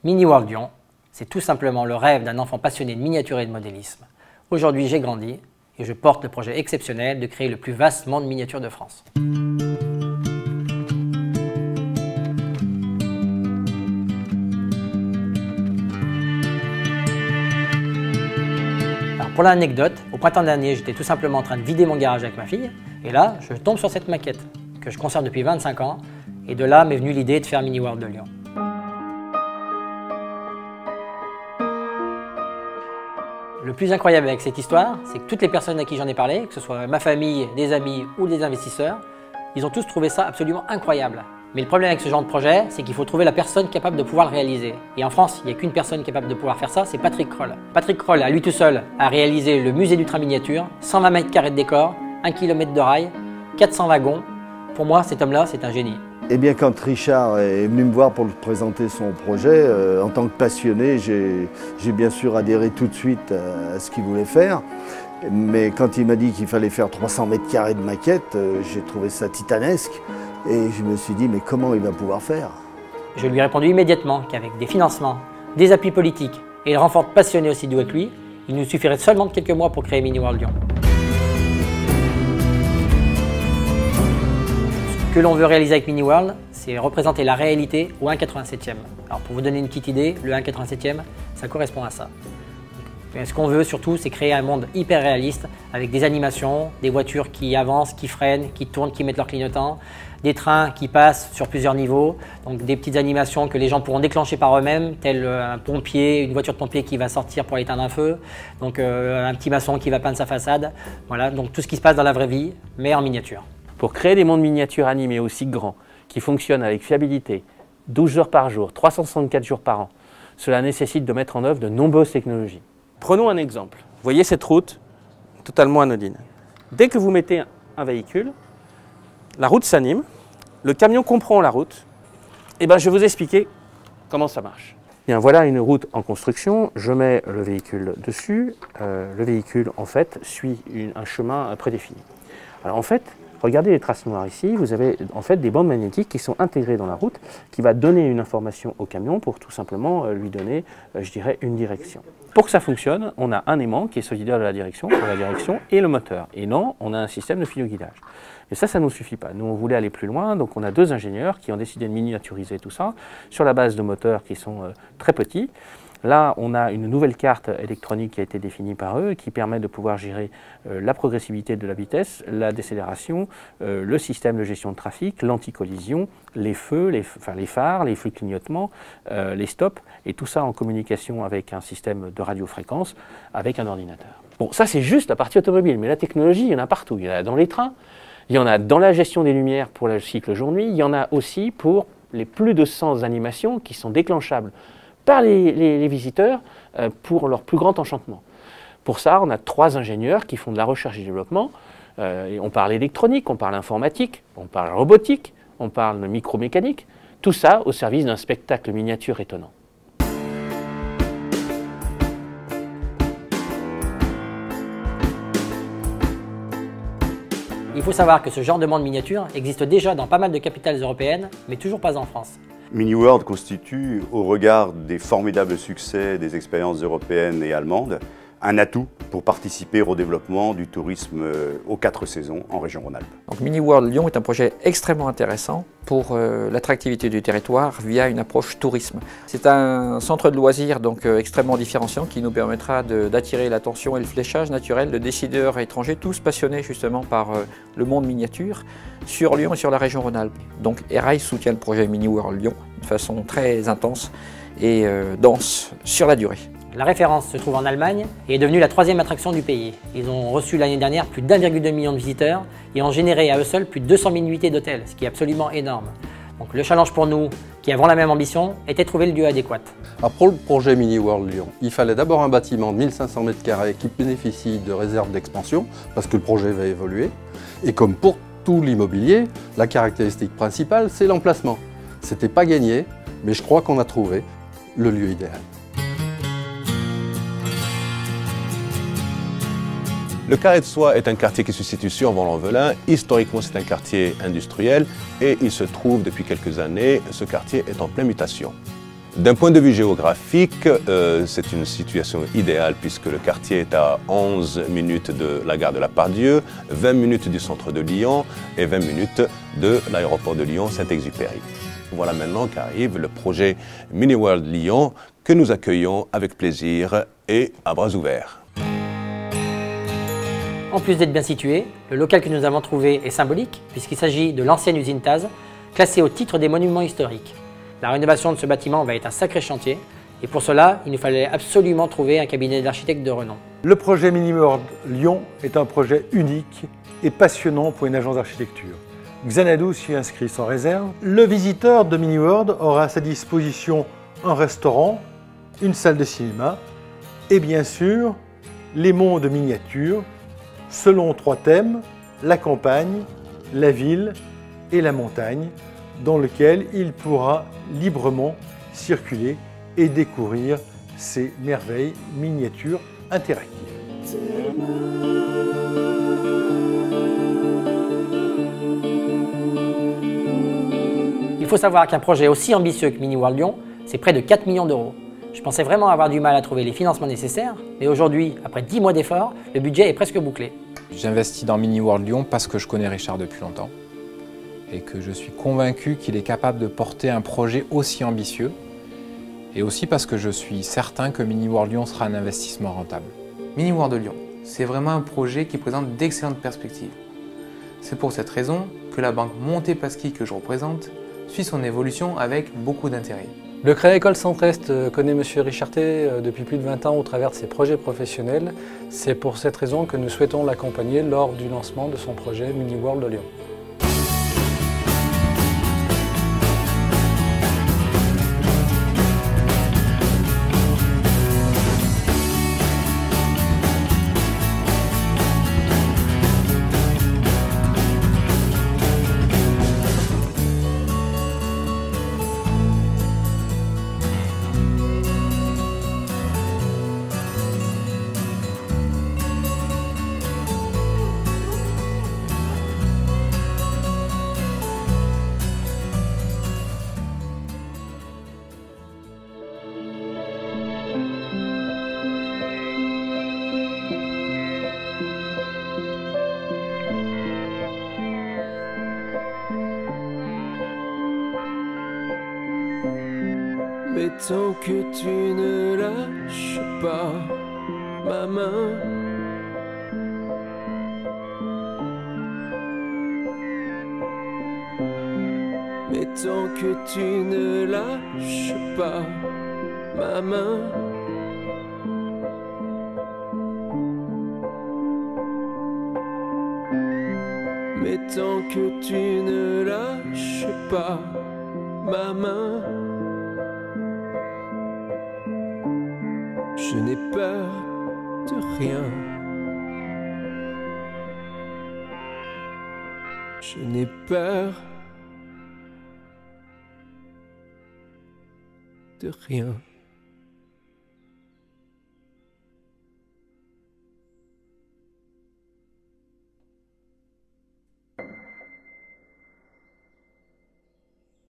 Mini World Lyon, c'est tout simplement le rêve d'un enfant passionné de miniature et de modélisme. Aujourd'hui, j'ai grandi et je porte le projet exceptionnel de créer le plus vaste monde miniature de France. Alors pour l'anecdote, au printemps dernier, j'étais tout simplement en train de vider mon garage avec ma fille et là, je tombe sur cette maquette que je conserve depuis 25 ans et de là m'est venue l'idée de faire Mini World de Lyon. Le plus incroyable avec cette histoire, c'est que toutes les personnes à qui j'en ai parlé, que ce soit ma famille, des amis ou des investisseurs, ils ont tous trouvé ça absolument incroyable. Mais le problème avec ce genre de projet, c'est qu'il faut trouver la personne capable de pouvoir le réaliser. Et en France, il n'y a qu'une personne capable de pouvoir faire ça, c'est Patrick Kroll. Patrick Kroll, à lui tout seul, a réalisé le musée du train miniature, 120 mètres carrés de décor, 1 km de rail, 400 wagons. Pour moi, cet homme-là, c'est un génie. Eh bien, quand Richard est venu me voir pour lui présenter son projet, en tant que passionné, j'ai bien sûr adhéré tout de suite à ce qu'il voulait faire. Mais quand il m'a dit qu'il fallait faire 300 mètres carrés de maquette, j'ai trouvé ça titanesque. Et je me suis dit, mais comment il va pouvoir faire? Je lui ai répondu immédiatement qu'avec des financements, des appuis politiques et le renfort de passionnés aussi doués que lui, il nous suffirait seulement de quelques mois pour créer Mini World Lyon. Ce que l'on veut réaliser avec Mini World, c'est représenter la réalité au 1,87e. Alors pour vous donner une petite idée, le 1,87e, ça correspond à ça. Ce qu'on veut surtout, c'est créer un monde hyper réaliste avec des animations, des voitures qui avancent, qui freinent, qui tournent, qui mettent leur clignotant, des trains qui passent sur plusieurs niveaux, donc des petites animations que les gens pourront déclencher par eux-mêmes, tel un pompier, une voiture de pompier qui va sortir pour éteindre un feu, donc un petit maçon qui va peindre sa façade. Voilà, donc tout ce qui se passe dans la vraie vie, mais en miniature. Pour créer des mondes miniatures animés aussi grands, qui fonctionnent avec fiabilité, 12 heures par jour, 364 jours par an, cela nécessite de mettre en œuvre de nombreuses technologies. Prenons un exemple. Vous voyez cette route totalement anodine. Dès que vous mettez un véhicule, la route s'anime, le camion comprend la route, et ben je vais vous expliquer comment ça marche. Bien, voilà une route en construction, je mets le véhicule dessus, le véhicule en fait suit un chemin prédéfini. Alors en fait, regardez les traces noires ici, vous avez en fait des bandes magnétiques qui sont intégrées dans la route, qui va donner une information au camion pour tout simplement lui donner, je dirais, une direction. Pour que ça fonctionne, on a un aimant qui est solidaire de la direction, pour la direction, et le moteur. Et non, on a un système de filoguidage. Et ça ne nous suffit pas. Nous, on voulait aller plus loin, donc on a deux ingénieurs qui ont décidé de miniaturiser tout ça sur la base de moteurs qui sont très petits. Là, on a une nouvelle carte électronique qui a été définie par eux, qui permet de pouvoir gérer la progressivité de la vitesse, la décélération, le système de gestion de trafic, l'anti-collision, les feux, les phares, les feux de clignotement, les stops, et tout ça en communication avec un système de radiofréquence, avec un ordinateur. Bon, ça c'est juste la partie automobile, mais la technologie, il y en a partout. Il y en a dans les trains, il y en a dans la gestion des lumières pour le cycle jour-nuit, il y en a aussi pour les plus de 100 animations qui sont déclenchables par les visiteurs pour leur plus grand enchantement. Pour ça, on a 3 ingénieurs qui font de la recherche et développement. On parle électronique, on parle informatique, on parle robotique, on parle micromécanique. Tout ça au service d'un spectacle miniature étonnant. Il faut savoir que ce genre de monde miniature existe déjà dans pas mal de capitales européennes, mais toujours pas en France. Mini World constitue, au regard des formidables succès des expériences européennes et allemandes, un atout pour participer au développement du tourisme aux 4 saisons en région Rhône-Alpes. Donc Mini World Lyon est un projet extrêmement intéressant pour l'attractivité du territoire via une approche tourisme. C'est un centre de loisirs donc extrêmement différenciant qui nous permettra d'attirer l'attention et le fléchage naturel de décideurs étrangers, tous passionnés justement par le monde miniature sur Lyon et sur la région Rhône-Alpes. Donc Erail soutient le projet Mini World Lyon de façon très intense et dense sur la durée. La référence se trouve en Allemagne et est devenue la 3e attraction du pays. Ils ont reçu l'année dernière plus d'1,2 million de visiteurs et ont généré à eux seuls plus de 200 000 nuitées d'hôtels, ce qui est absolument énorme. Donc le challenge pour nous, qui avons la même ambition, était de trouver le lieu adéquat. Alors pour le projet Mini World Lyon, il fallait d'abord un bâtiment de 1500 m² qui bénéficie de réserves d'expansion, parce que le projet va évoluer. Et comme pour tout l'immobilier, la caractéristique principale, c'est l'emplacement. C'était pas gagné, mais je crois qu'on a trouvé le lieu idéal. Le Carré de Soie est un quartier qui se situe sur Vaux-en-Velin. Historiquement, c'est un quartier industriel et il se trouve depuis quelques années, ce quartier est en pleine mutation. D'un point de vue géographique, c'est une situation idéale puisque le quartier est à 11 minutes de la gare de la Part-Dieu, 20 minutes du centre de Lyon et 20 minutes de l'aéroport de Lyon-Saint-Exupéry. Voilà maintenant qu'arrive le projet Mini World Lyon que nous accueillons avec plaisir et à bras ouverts. En plus d'être bien situé, le local que nous avons trouvé est symbolique puisqu'il s'agit de l'ancienne usine Taz, classée au titre des monuments historiques. La rénovation de ce bâtiment va être un sacré chantier et pour cela, il nous fallait absolument trouver un cabinet d'architectes de renom. Le projet Mini World Lyon est un projet unique et passionnant pour une agence d'architecture. Xanadu s'y inscrit sans réserve. Le visiteur de Mini World aura à sa disposition un restaurant, une salle de cinéma et bien sûr les mondes miniatures selon 3 thèmes, la campagne, la ville et la montagne, dans lequel il pourra librement circuler et découvrir ces merveilles miniatures interactives. Il faut savoir qu'un projet aussi ambitieux que Mini World Lyon, c'est près de 4 millions d'euros. Je pensais vraiment avoir du mal à trouver les financements nécessaires, mais aujourd'hui, après 10 mois d'efforts, le budget est presque bouclé. J'investis dans Mini World Lyon parce que je connais Richard depuis longtemps et que je suis convaincu qu'il est capable de porter un projet aussi ambitieux et aussi parce que je suis certain que Mini World Lyon sera un investissement rentable. Mini World Lyon, c'est vraiment un projet qui présente d'excellentes perspectives. C'est pour cette raison que la banque Montepaschi que je représente suit son évolution avec beaucoup d'intérêt. Le Crédit Agricole Centre-Est connaît M. Richartet depuis plus de 20 ans au travers de ses projets professionnels. C'est pour cette raison que nous souhaitons l'accompagner lors du lancement de son projet Mini World Lyon. Mais tant que tu ne lâches pas ma main, mais tant que tu ne lâches pas ma main, mais tant que tu ne lâches pas ma main, je n'ai peur de rien. Je n'ai peur de rien.